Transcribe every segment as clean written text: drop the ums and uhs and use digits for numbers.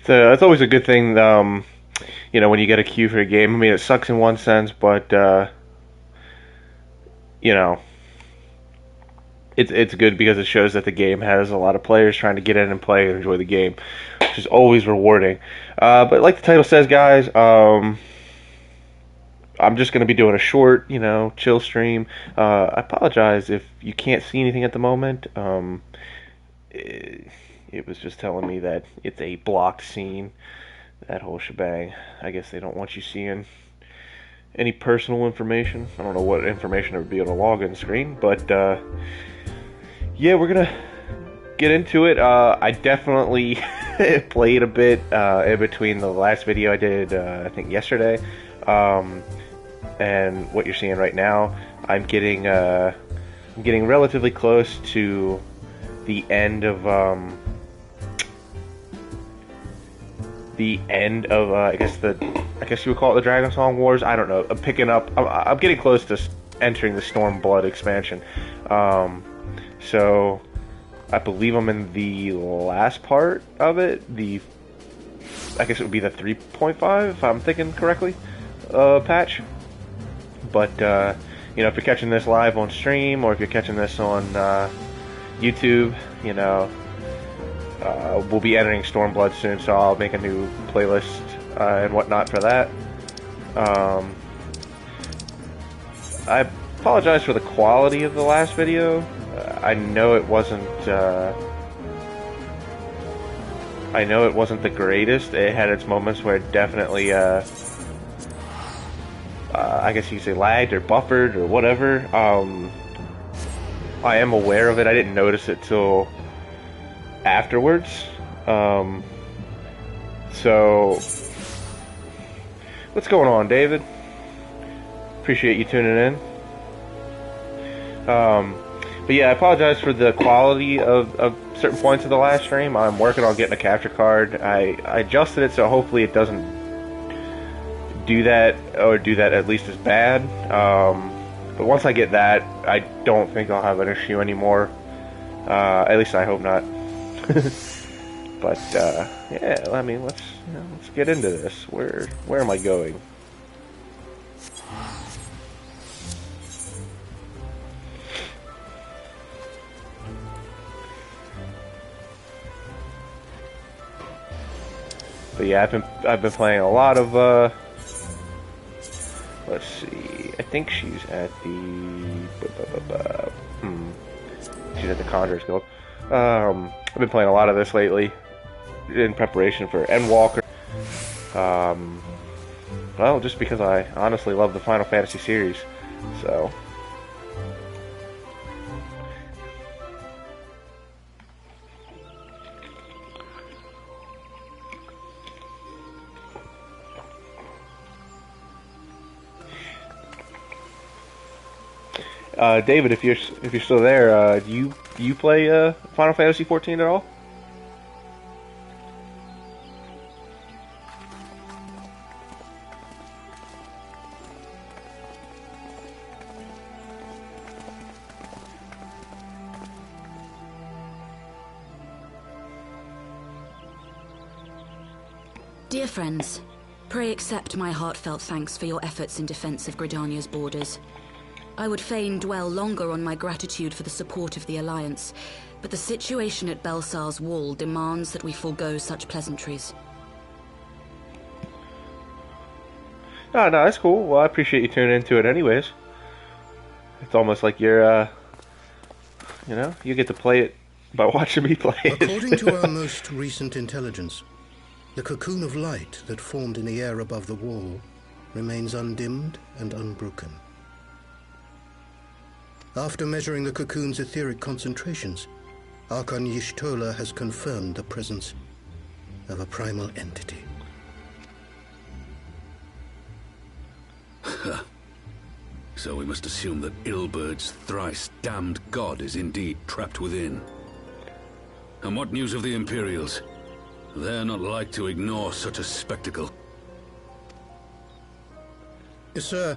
So it's always a good thing, when you get a queue for a game. I mean, it sucks in one sense, but you know, it's good because it shows that the game has a lot of players trying to get in and play and enjoy the game, which is always rewarding. But like the title says, guys, I'm just going to be doing a short, chill stream. I apologize if you can't see anything at the moment. It was just telling me that it's a blocked scene, that whole shebang. I guess they don't want you seeing any personal information. I don't know what information there would be on the login screen, but yeah, we're gonna get into it. I definitely played a bit in between the last video I did, I think yesterday, and what you're seeing right now. I'm getting relatively close to the end of I guess you would call it the Dragon Song Wars. I don't know. I'm getting close to entering the Stormblood expansion. So I believe I'm in the last part of it. I guess it would be the 3.5, if I'm thinking correctly, patch. But if you're catching this live on stream, or if you're catching this on YouTube, we'll be entering Stormblood soon, so I'll make a new playlist and whatnot for that. I apologize for the quality of the last video. I know it wasn't the greatest. It had its moments where it definitely, I guess you could say lagged or buffered or whatever. I am aware of it. I didn't notice it till afterwards. So what's going on, David? Appreciate you tuning in. But yeah, I apologize for the quality of certain points of the last stream. I'm working on getting a capture card. I adjusted it so hopefully it doesn't do that, or do that at least as bad. But once I get that, I don't think I'll have an issue anymore. At least I hope not. But yeah, I mean, let's get into this. Where am I going? But yeah, I've been playing a lot of let's see. I think she's at she's at the Conjurer's Guild. I've been playing a lot of this lately in preparation for Endwalker. Well, just because I honestly love the Final Fantasy series, so. David, if you're still there, do you play Final Fantasy 14 at all? Dear friends, pray accept my heartfelt thanks for your efforts in defense of Gridania's borders. I would fain dwell longer on my gratitude for the support of the Alliance, but the situation at Belsar's Wall demands that we forego such pleasantries. No, that's cool. Well, I appreciate you tuning into it anyways. It's almost like you're, you get to play it by watching me play it. According to our most recent intelligence, the cocoon of light that formed in the air above the wall remains undimmed and unbroken. After measuring the cocoon's etheric concentrations, Archon Y'shtola has confirmed the presence of a primal entity. So we must assume that Ilbert's thrice-damned god is indeed trapped within. And what news of the Imperials? They're not like to ignore such a spectacle. Yes, sir.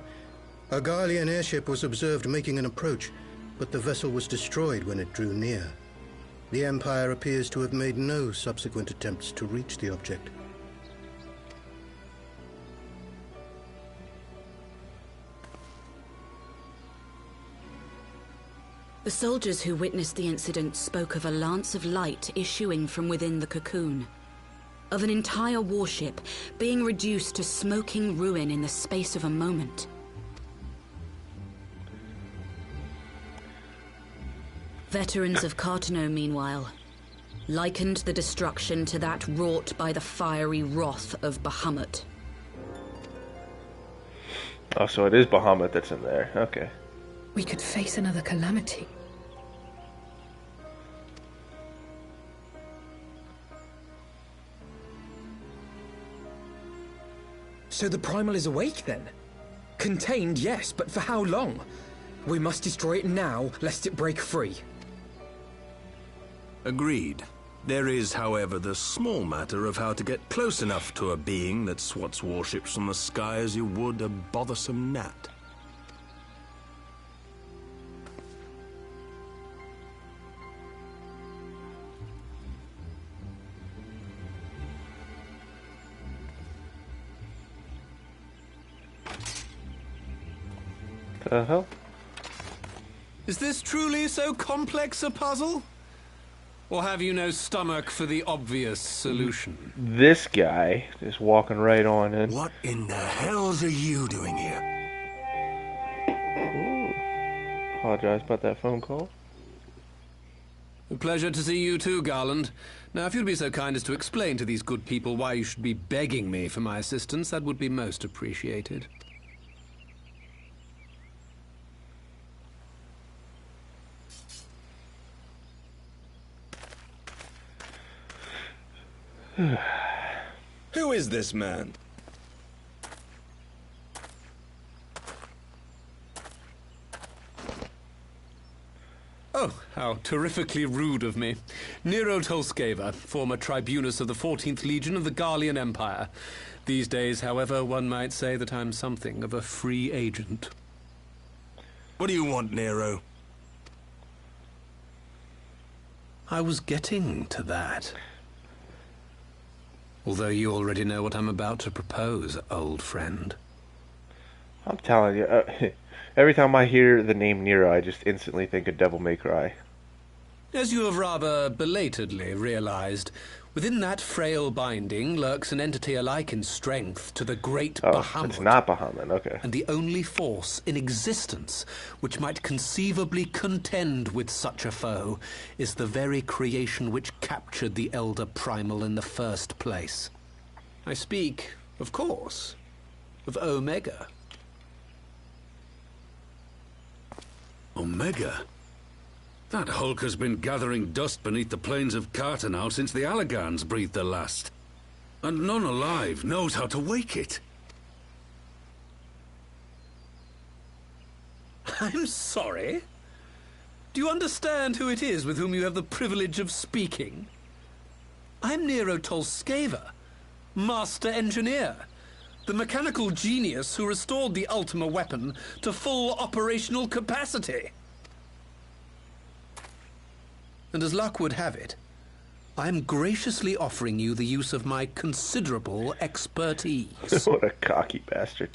A Garlean airship was observed making an approach, but the vessel was destroyed when it drew near. The Empire appears to have made no subsequent attempts to reach the object. The soldiers who witnessed the incident spoke of a lance of light issuing from within the cocoon, of an entire warship being reduced to smoking ruin in the space of a moment. Veterans of Cartano, meanwhile, likened the destruction to that wrought by the fiery wrath of Bahamut. Oh, so it is Bahamut that's in there. Okay. We could face another calamity. So the Primal is awake, then? Contained, yes, but for how long? We must destroy it now, lest it break free. Agreed. There is, however, the small matter of how to get close enough to a being that swats warships from the sky as you would a bothersome gnat. The hell? Is this truly so complex a puzzle? Or have you no stomach for the obvious solution? This guy is walking right on in. What in the hells are you doing here? Ooh. Apologize about that phone call. A pleasure to see you too, Garland. Now, if you'd be so kind as to explain to these good people why you should be begging me for my assistance, that would be most appreciated. Who is this man? Oh, how terrifically rude of me. Nero Tolskeva, former tribunus of the 14th Legion of the Garlean Empire. These days, however, one might say that I'm something of a free agent. What do you want, Nero? I was getting to that. Although you already know what I'm about to propose, old friend. I'm telling you, every time I hear the name Nero, I just instantly think of Devil May Cry. As you have rather belatedly realized, within that frail binding lurks an entity alike in strength to the great Bahamut. It's not Bahamut, okay. And the only force in existence which might conceivably contend with such a foe is the very creation which captured the Elder Primal in the first place. I speak, of course, of Omega. Omega? That hulk has been gathering dust beneath the plains of Cartano since the Allagans breathed their last. And none alive knows how to wake it. I'm sorry. Do you understand who it is with whom you have the privilege of speaking? I'm Nero Tolskeva, Master Engineer, the mechanical genius who restored the Ultima weapon to full operational capacity. And as luck would have it, I'm graciously offering you the use of my considerable expertise. What a cocky bastard.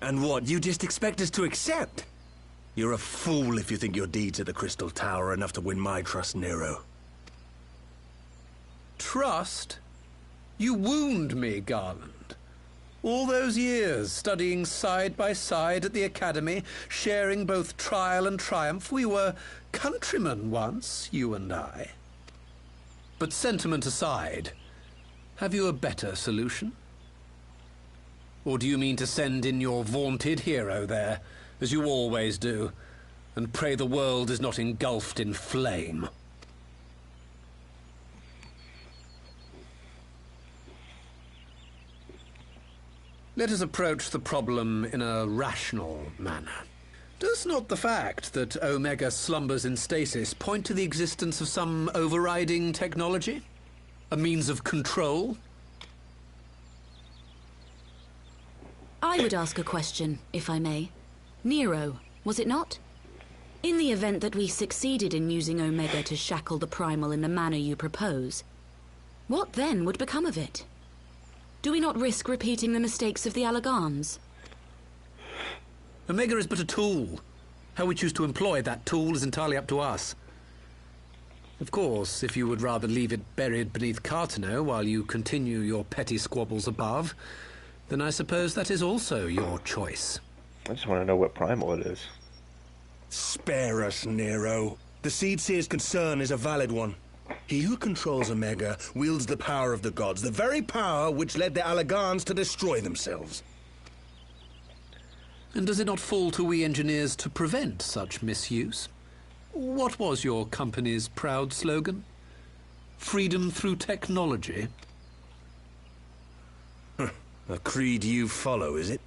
And what, you just expect us to accept? You're a fool if you think your deeds at the Crystal Tower are enough to win my trust, Nero. Trust? You wound me, Garland. All those years, studying side by side at the Academy, sharing both trial and triumph, we were countrymen once, you and I. But sentiment aside, have you a better solution? Or do you mean to send in your vaunted hero there, as you always do, and pray the world is not engulfed in flame? Let us approach the problem in a rational manner. Does not the fact that Omega slumbers in stasis point to the existence of some overriding technology? A means of control? I would ask a question, if I may. Nero, was it not? In the event that we succeeded in using Omega to shackle the Primal in the manner you propose, what then would become of it? Do we not risk repeating the mistakes of the Allagans? Omega is but a tool. How we choose to employ that tool is entirely up to us. Of course, if you would rather leave it buried beneath Cartano while you continue your petty squabbles above, then I suppose that is also your choice. I just want to know what Primal it is. Spare us, Nero. The Seedseer's concern is a valid one. He who controls Omega wields the power of the gods, the very power which led the Allagans to destroy themselves. And does it not fall to we engineers to prevent such misuse? What was your company's proud slogan? Freedom through technology? A creed you follow, is it?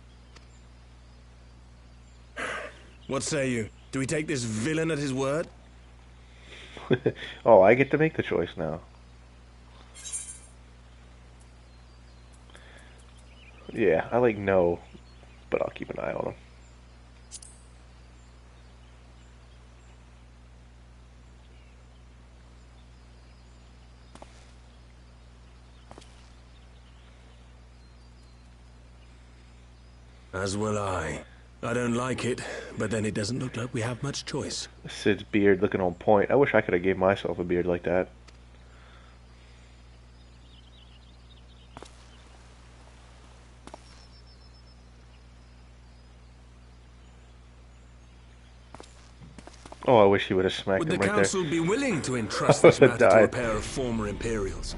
What say you? Do we take this villain at his word? Oh, I get to make the choice now. Yeah, I like no, but I'll keep an eye on him. As will I. I don't like it, but then it doesn't look like we have much choice. Sid's beard looking on point. I wish I could have gave myself a beard like that. Oh, I wish he would have smacked Would him the right council there. be willing to entrust this matter to a Died. pair of former Imperials?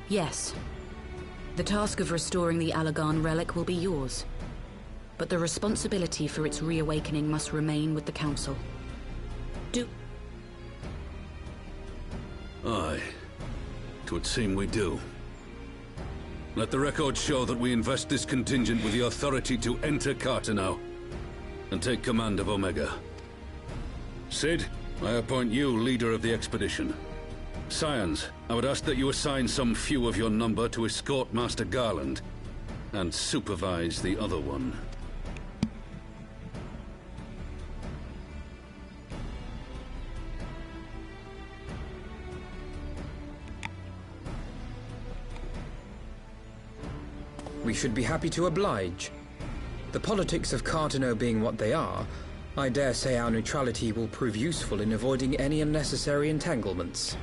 Yes. The task of restoring the Allagan relic will be yours. But the responsibility for its reawakening must remain with the Council. Aye. 'Twould seem we do. Let the record show that we invest this contingent with the authority to enter Cartano and take command of Omega. Sid, I appoint you leader of the expedition. Scions, I would ask that you assign some few of your number to escort Master Garland and supervise the other one. We should be happy to oblige. The politics of Cartano being what they are, I dare say our neutrality will prove useful in avoiding any unnecessary entanglements.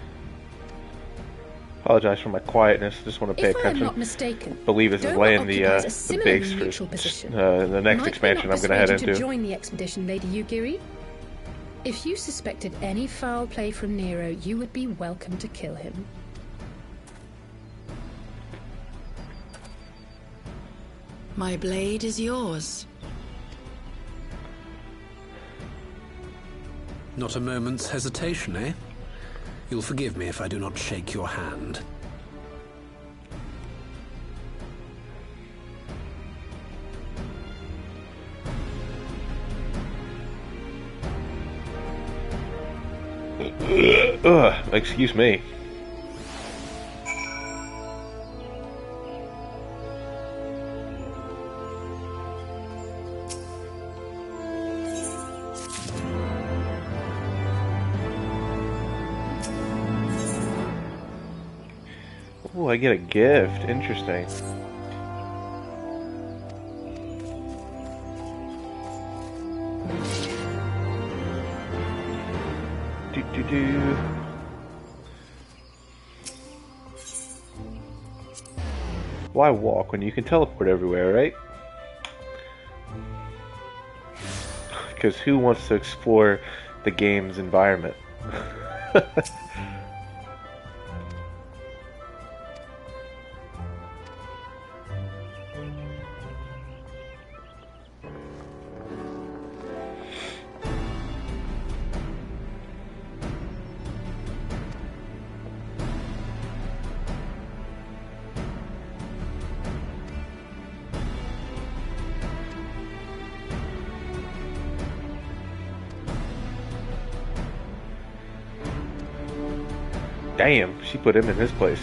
Apologize for my quietness. Just want to pay If I am attention. not mistaken, Believe this is Doma laying the occupies a the similarly base neutral for position. the next Might we expansion not I'm going to head persuade you into. to join the expedition, Lady Yugiri? If you suspected any foul play from Nero, you would be welcome to kill him. My blade is yours. Not a moment's hesitation, eh? You'll forgive me if I do not shake your hand. Excuse me. Oh, I get a gift. Interesting. Do. Why walk when you can teleport everywhere, right? Because who wants to explore the game's environment? Damn, she put him in his place.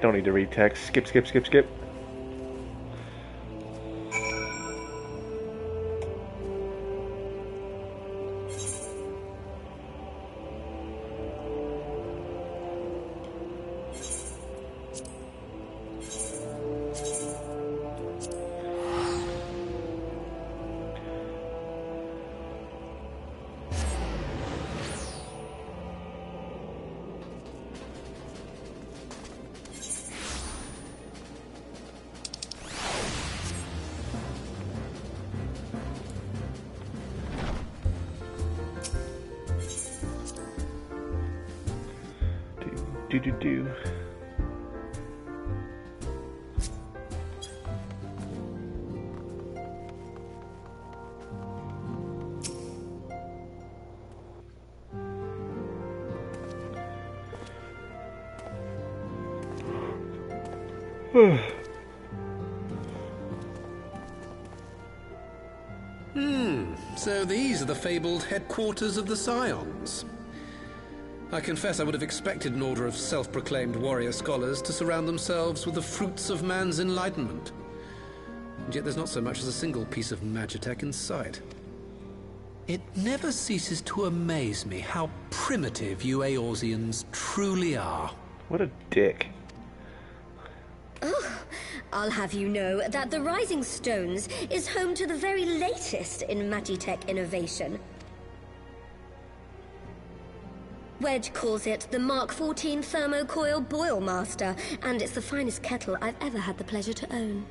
Don't need to read text. Skip, skip, skip, skip. Do. So these are the fabled headquarters of the Scions. I confess I would have expected an order of self-proclaimed warrior scholars to surround themselves with the fruits of man's enlightenment. And yet there's not so much as a single piece of magitech in sight. It never ceases to amaze me how primitive you Eorzeans truly are. What a dick. Oh, I'll have you know that the Rising Stones is home to the very latest in magitech innovation. Wedge calls it the Mark 14 Thermocoil Boil Master, and it's the finest kettle I've ever had the pleasure to own.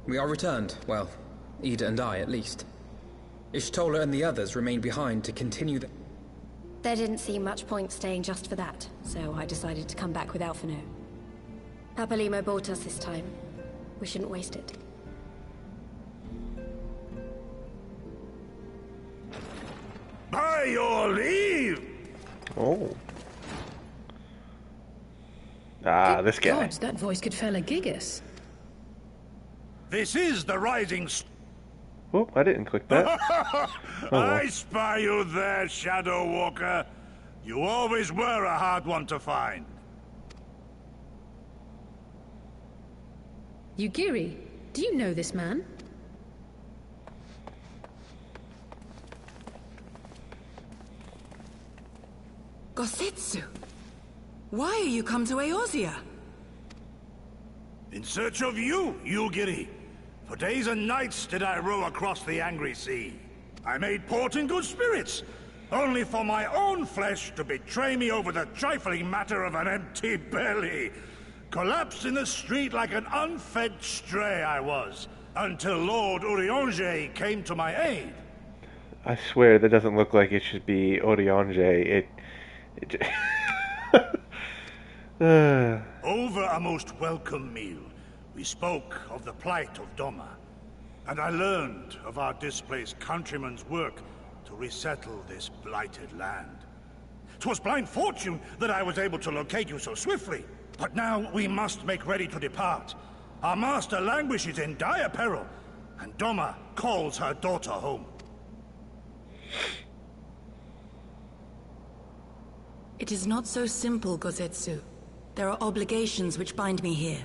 We are returned. Well, Ida and I, at least. Ishtola and the others remained behind to continue the... There didn't seem much point staying just for that, so I decided to come back with Alphino. Papalimo bought us this time. We shouldn't waste it. By your leave! Oh. Ah, this guy. God, that voice could fell a gigas. This is the Rising Oh, I didn't click that. I spy you there, Shadow Walker. You always were a hard one to find. Yugiri, do you know this man? Gosetsu, why are you come to Eorzea? In search of you, Yugiri. For days and nights did I row across the angry sea. I made port in good spirits, only for my own flesh to betray me over the trifling matter of an empty belly. Collapsed in the street like an unfed stray I was, until Lord Urianger came to my aid. I swear that doesn't look like it should be Urianger. Over a most welcome meal, we spoke of the plight of Doma, and I learned of our displaced countrymen's work to resettle this blighted land. 'Twas blind fortune that I was able to locate you so swiftly, but now we must make ready to depart. Our master languishes in dire peril, and Doma calls her daughter home. It is not so simple, Gosetsu. There are obligations which bind me here.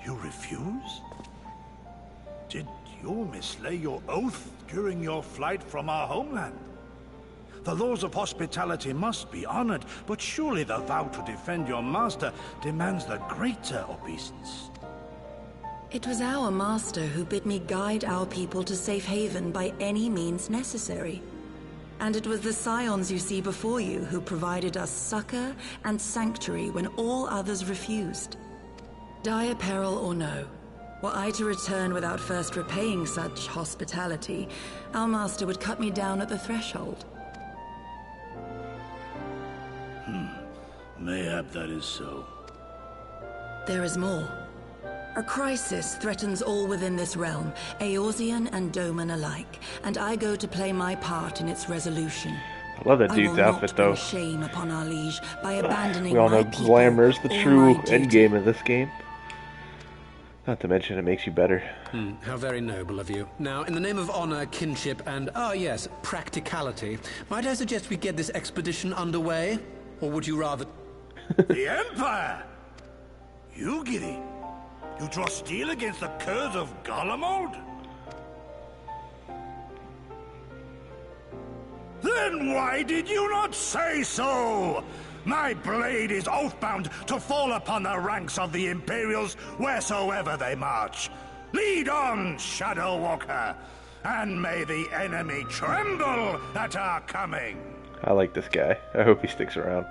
You refuse? Did you mislay your oath during your flight from our homeland? The laws of hospitality must be honored, but surely the vow to defend your master demands the greater obeisance. It was our master who bid me guide our people to safe haven by any means necessary. And it was the scions you see before you who provided us succor and sanctuary when all others refused. Dire peril or no, were I to return without first repaying such hospitality, our master would cut me down at the threshold. Mayhap that is so. There is more. A crisis threatens all within this realm, Eorzean and Doman alike, and I go to play my part in its resolution. I love that dude's outfit, though. Shame upon our liege by abandoning we all know glamour's the true endgame of this game. Not to mention, it makes you better. How very noble of you. Now, in the name of honor, kinship, and, yes, practicality, might I suggest we get this expedition underway? Or would you rather... The Empire! You, Giddy? You draw steel against the curse of Garlemald? Then why did you not say so? My blade is oath-bound to fall upon the ranks of the Imperials wheresoever they march. Lead on, Shadow Walker, and may the enemy tremble at our coming. I like this guy. I hope he sticks around.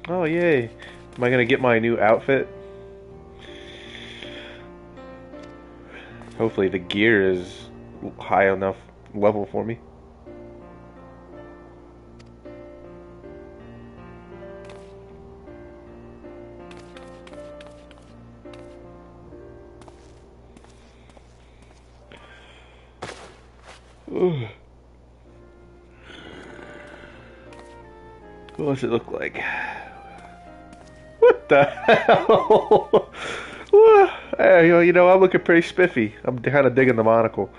Oh, yay. Am I gonna get my new outfit? Hopefully the gear is high enough level for me. Ooh. What does it look like? What the hell? Hey, you know, I'm looking pretty spiffy. I'm kind of digging the monocle.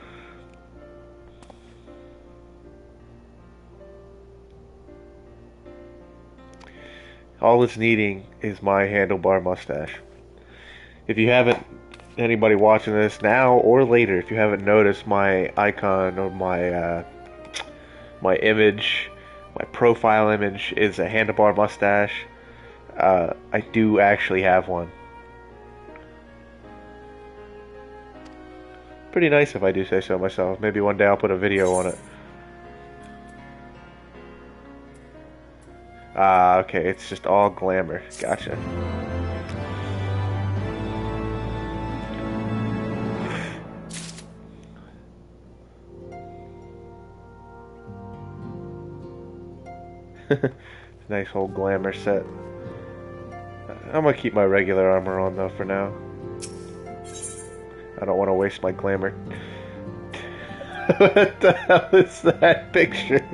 All it's needing is my handlebar mustache. If you haven't, anybody watching this now or later, if you haven't noticed my icon or my my image, my profile image is a handlebar mustache. I do actually have one. Pretty nice if I do say so myself. Maybe one day I'll put a video on it. Okay, it's just all glamour. Gotcha. Nice whole glamour set. I'm gonna keep my regular armor on though for now. I don't want to waste my glamour. What the hell is that picture?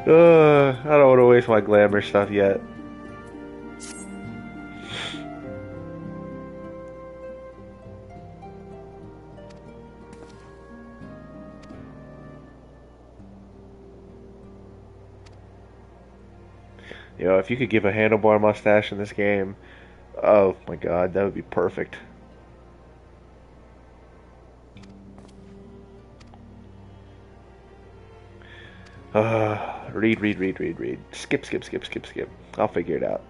I don't want to waste my glamour stuff yet. You know, if you could give a handlebar mustache in this game, oh my god, that would be perfect. Read. Skip. I'll figure it out.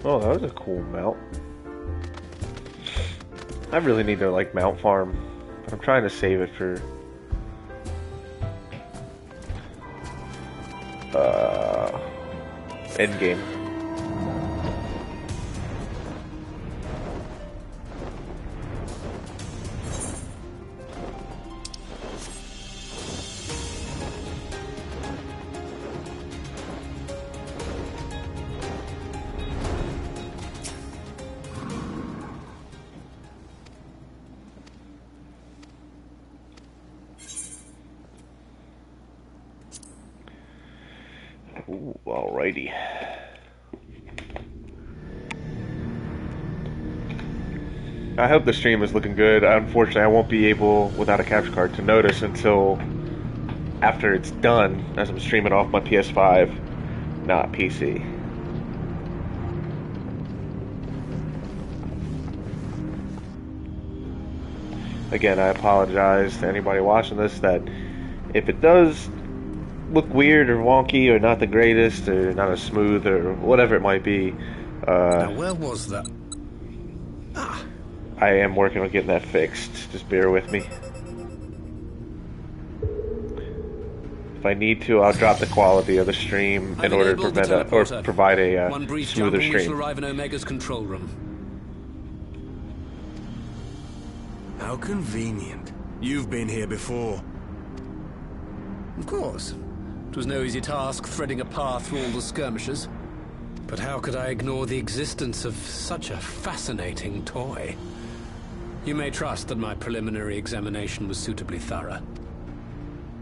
Oh, that was a cool mount. I really need to, like, mount farm. But I'm trying to save it for... endgame. Ooh, alrighty. I hope the stream is looking good. Unfortunately, I won't be able, without a capture card, to notice until after it's done, as I'm streaming off my PS5, not PC. Again, I apologize to anybody watching this that if it does look weird or wonky or not the greatest or not as smooth or whatever it might be. Now, where was that? I am working on getting that fixed. Just bear with me. If I need to, I'll drop the quality of the stream in order to prevent or provide a One brief smoother jump and we shall stream. arrive in Omega's control room. How convenient. You've been here before. Of course. It was no easy task threading a path through all the skirmishes. But how could I ignore the existence of such a fascinating toy? You may trust that my preliminary examination was suitably thorough.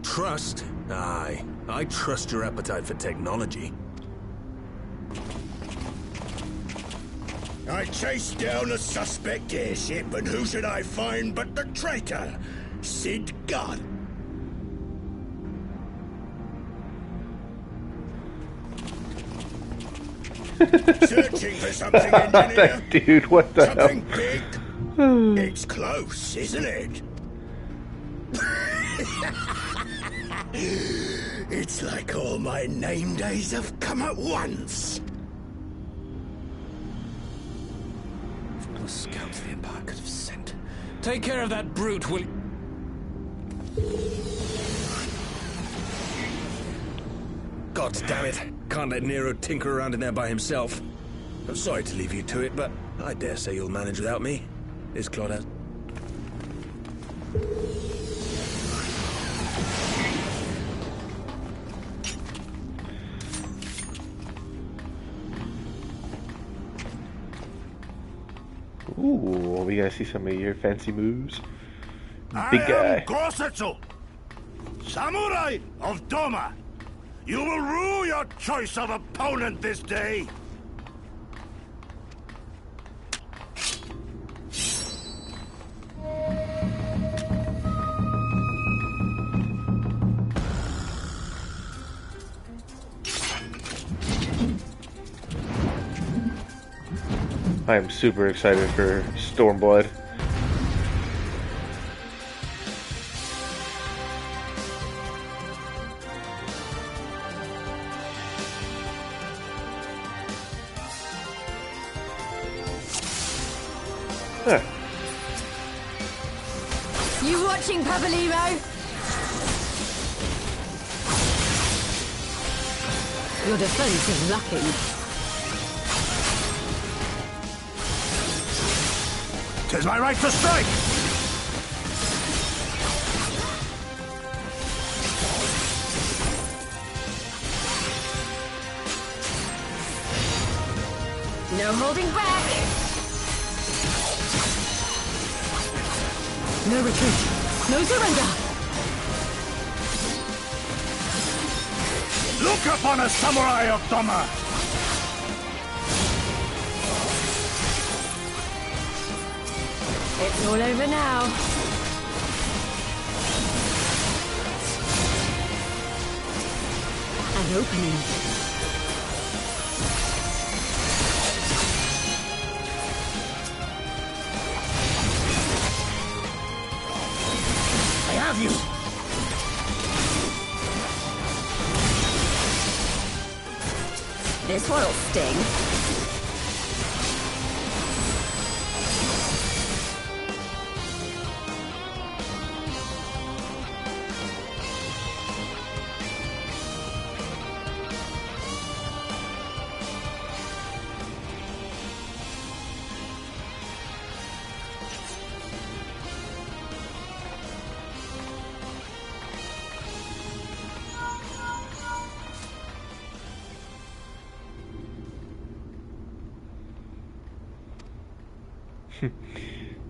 Trust? Aye. I trust your appetite for technology. I chased down a suspect airship, and who should I find but the traitor, Sid Gunn. Searching for something, engineer. Dude, what the something hell? big. It's close, isn't it? It's like all my name days have come at once. What scouts the Empire could have sent. Take care of that brute, will you? God damn it. Can't let Nero tinker around in there by himself. I'm sorry to leave you to it, but I dare say you'll manage without me. Is Claude? Ooh, we gotta see some of your fancy moves. I Big guy. am Gosetsu, Samurai of Doma. You will rue your choice of opponent this day. I am super excited for Stormblood. Huh. You watching, Pabalimo? Your defense is lacking. 'Tis my right to strike. No holding back. No retreat. No surrender. Look upon a samurai of Doma. It's all over now. An opening. I have you. This one'll sting.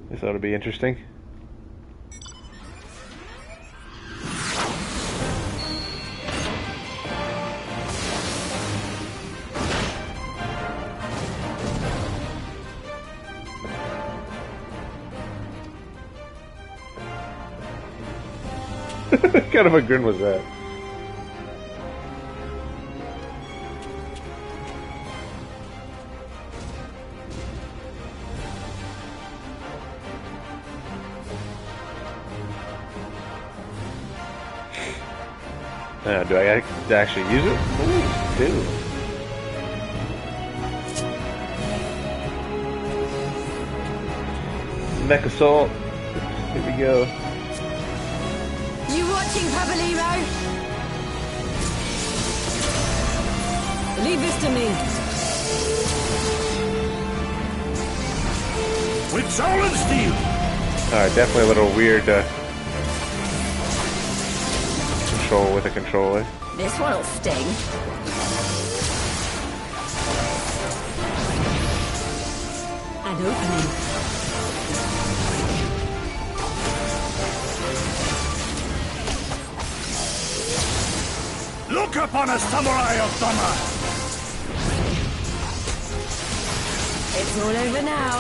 This ought to be interesting. What kind of a grin was that? Do I actually use it? Ooh, dude. Mech Assault. Here we go. You watching, Pabalimo? Leave this to me. With soul and steel! Alright, definitely a little weird control with a controller. This one'll sting. An opening. Look upon a samurai of Dhamma! It's all over now.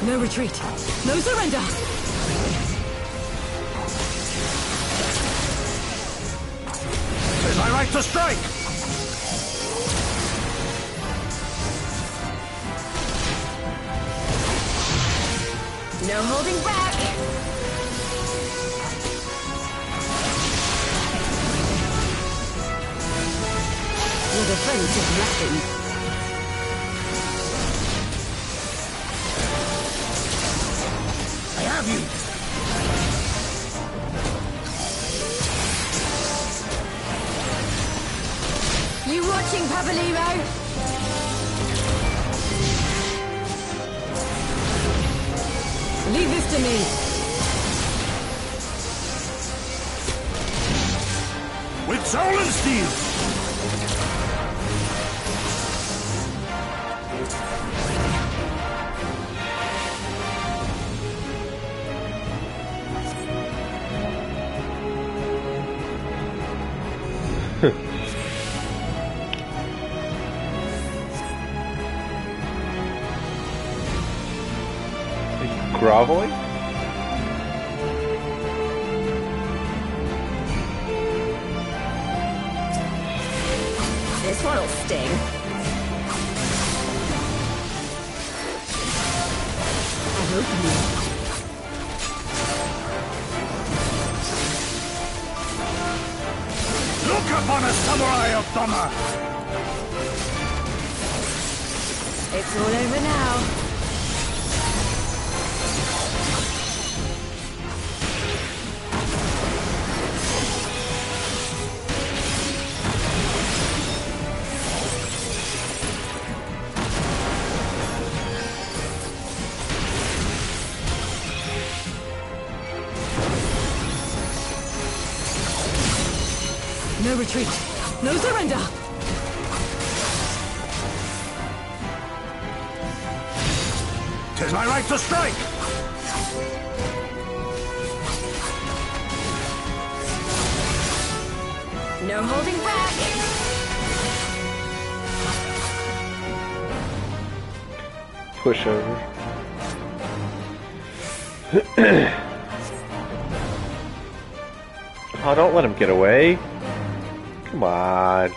No retreat. No surrender. Is my right to strike? No holding back. Your defense is lacking. I have you! You watching, Pabalimo? Leave this to me. With soul and steel! Groveling? This one'll sting. An opening. Look upon a samurai of Dhamma! It's all over now. No retreat. No surrender. Tis my right to strike! No holding back. Push over. Oh, don't let him get away. Come on.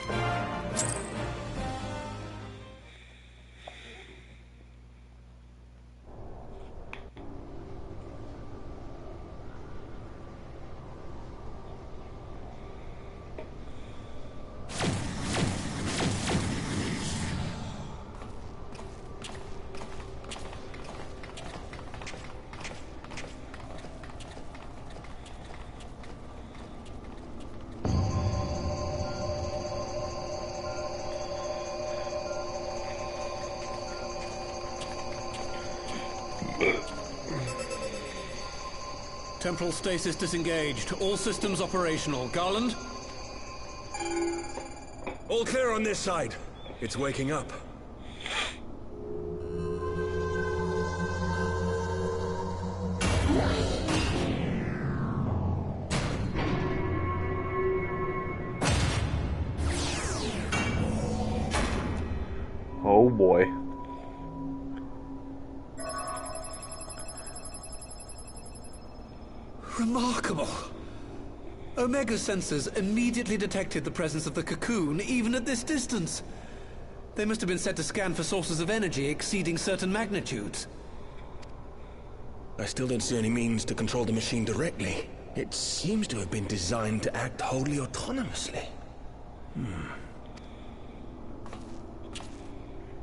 Temporal stasis disengaged. All systems operational. Garland? All clear on this side. It's waking up. Oh boy. Remarkable! Omega sensors immediately detected the presence of the cocoon, even at this distance. They must have been set to scan for sources of energy exceeding certain magnitudes. I still don't see any means to control the machine directly. It seems to have been designed to act wholly autonomously.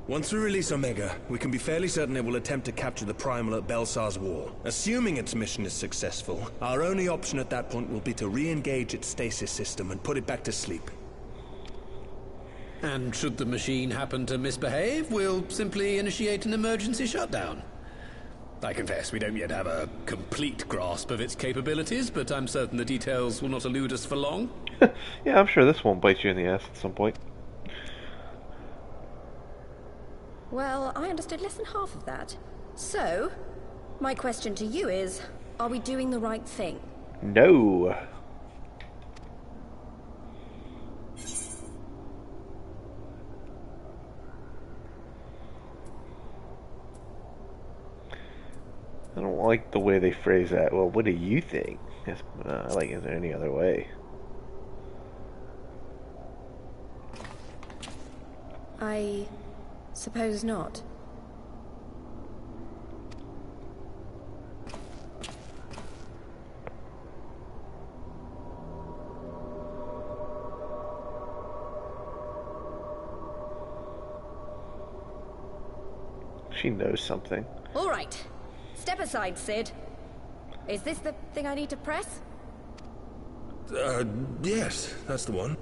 Once we release Omega, we can be fairly certain it will attempt to capture the Primal at Belsar's Wall. Assuming its mission is successful, our only option at that point will be to re-engage its stasis system and put it back to sleep. And should the machine happen to misbehave, we'll simply initiate an emergency shutdown. I confess we don't yet have a complete grasp of its capabilities, but I'm certain the details will not elude us for long. Yeah, I'm sure this won't bite you in the ass at some point. Well, I understood less than half of that. So, my question to you is, are we doing the right thing? No. I don't like the way they phrase that. Well, what do you think? Yes, like, is there any other way? I suppose not. She knows something. All right. Step aside, Sid. Is this the thing I need to press? Yes, that's the one.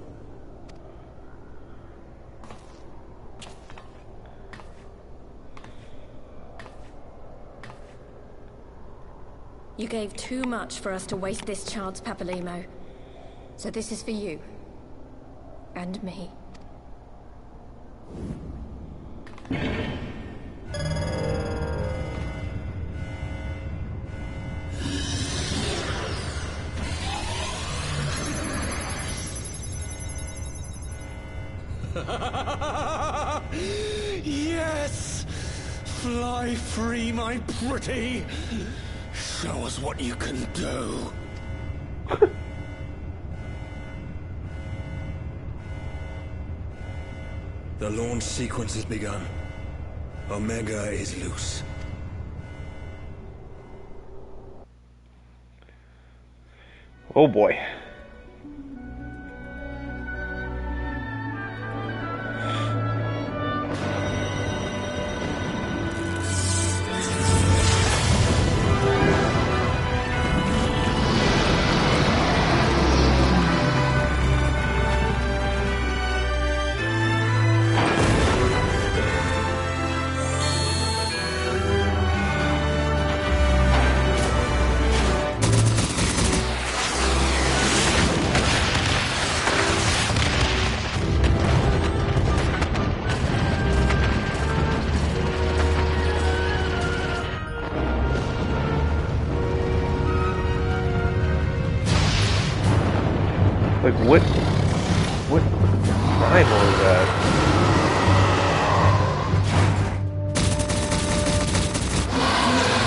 You gave too much for us to waste this chance, Papalimo. So this is for you. And me. Yes! Fly free, my pretty! Show us what you can do. The launch sequence has begun. Omega is loose. Oh boy. Like, what primal is that?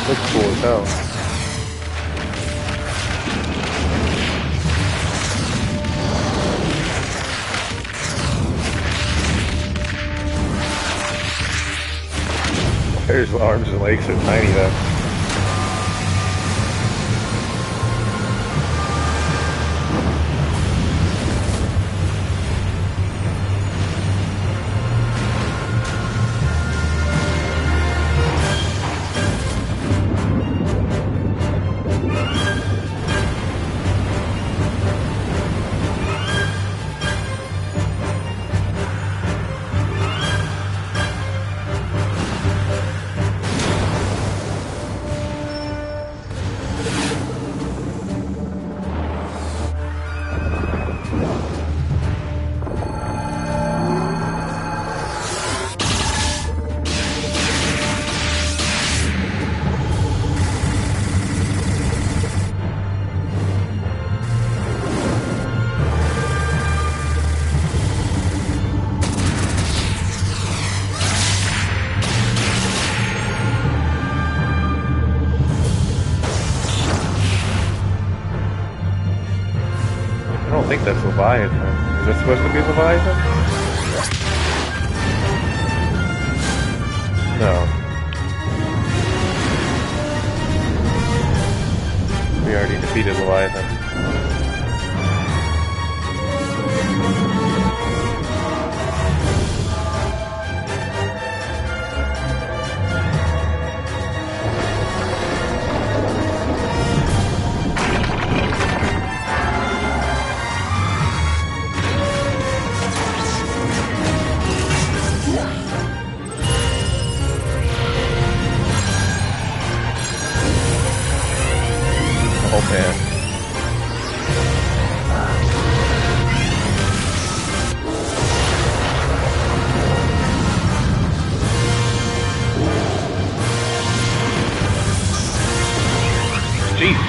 Looks cool as hell. His arms and legs are tiny though. that's Leviathan. Is that supposed to be Leviathan? No. We already defeated Leviathan. Oh man. Jeez.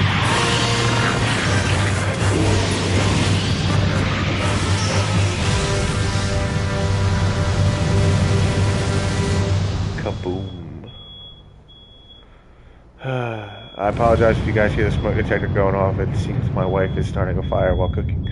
Kaboom. I apologize if you guys hear the smoke detector going off. It seems my wife is starting a fire while cooking.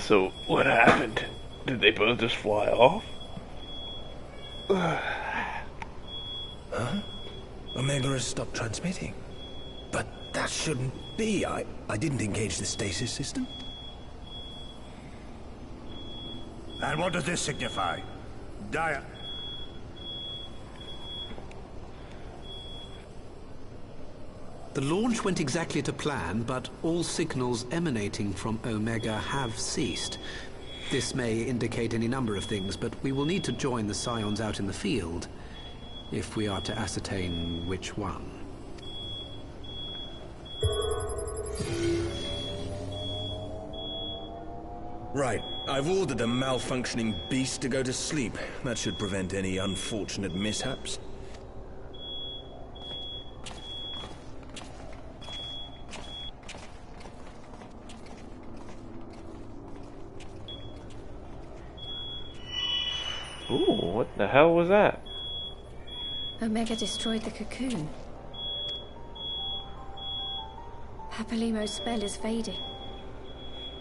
So, what happened? Did they both just fly off? Huh? Omega has stopped transmitting. But that shouldn't be. I didn't engage the stasis system. And what does this signify? The launch went exactly to plan, but all signals emanating from Omega have ceased. This may indicate any number of things, but we will need to join the Scions out in the field if we are to ascertain which one. Right. I've ordered a malfunctioning beast to go to sleep. That should prevent any unfortunate mishaps. Ooh, what the hell was that? Omega destroyed the cocoon. Papalimo's spell is fading.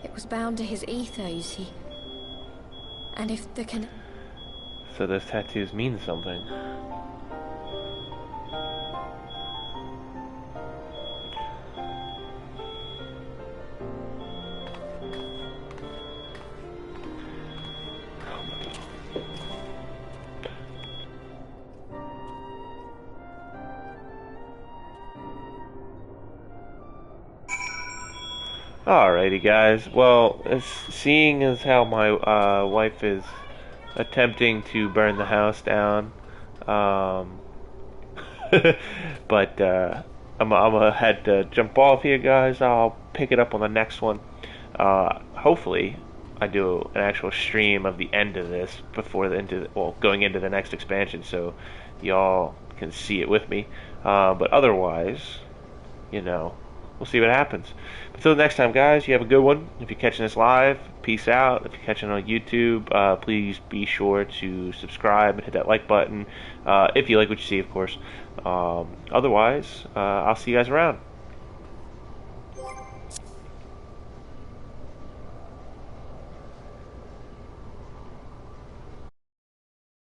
It was bound to his ether, you see. And if the So those tattoos mean something. Alrighty guys, well, seeing as how my wife is attempting to burn the house down, but I'm gonna have to jump off here guys. I'll pick it up on the next one. Hopefully I do an actual stream of the end of this before going into the next expansion so y'all can see it with me, but otherwise, you know, we'll see what happens. Until next time, guys, you have a good one. If you're catching this live, peace out. If you're catching on YouTube, please be sure to subscribe and hit that like button if you like what you see, of course. Otherwise, I'll see you guys around.